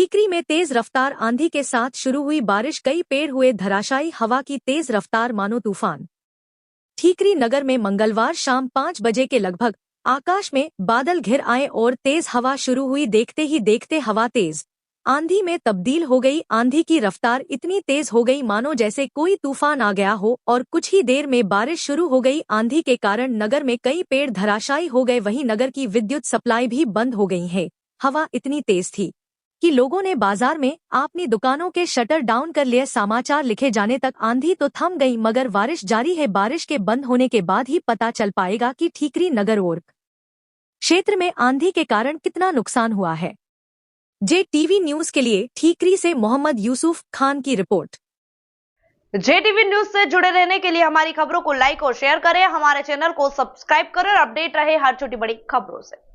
ठीकरी में तेज रफ्तार आंधी के साथ शुरू हुई बारिश, कई पेड़ हुए धराशायी, हवा की तेज रफ्तार मानो तूफान। ठीकरी नगर में मंगलवार शाम 5 बजे के लगभग आकाश में बादल घिर आए और तेज हवा शुरू हुई। देखते ही देखते हवा तेज आंधी में तब्दील हो गई। आंधी की रफ्तार इतनी तेज हो गई मानो जैसे कोई तूफान आ गया हो और कुछ ही देर में बारिश शुरू हो गई। आंधी के कारण नगर में कई पेड़ धराशायी हो गए, वहीं नगर की विद्युत सप्लाई भी बंद हो गई है। हवा इतनी तेज थी कि लोगों ने बाजार में अपनी दुकानों के शटर डाउन कर लिए। समाचार लिखे जाने तक आंधी तो थम गई, मगर बारिश जारी है। बारिश के बंद होने के बाद ही पता चल पाएगा कि ठीकरी नगर और क्षेत्र में आंधी के कारण कितना नुकसान हुआ है। JTV न्यूज के लिए ठीकरी से मोहम्मद यूसुफ खान की रिपोर्ट। JTV न्यूज से जुड़े रहने के लिए हमारी खबरों को लाइक और शेयर करें, हमारे चैनल को सब्सक्राइब करें और अपडेट रहे हर छोटी बड़ी खबरों से।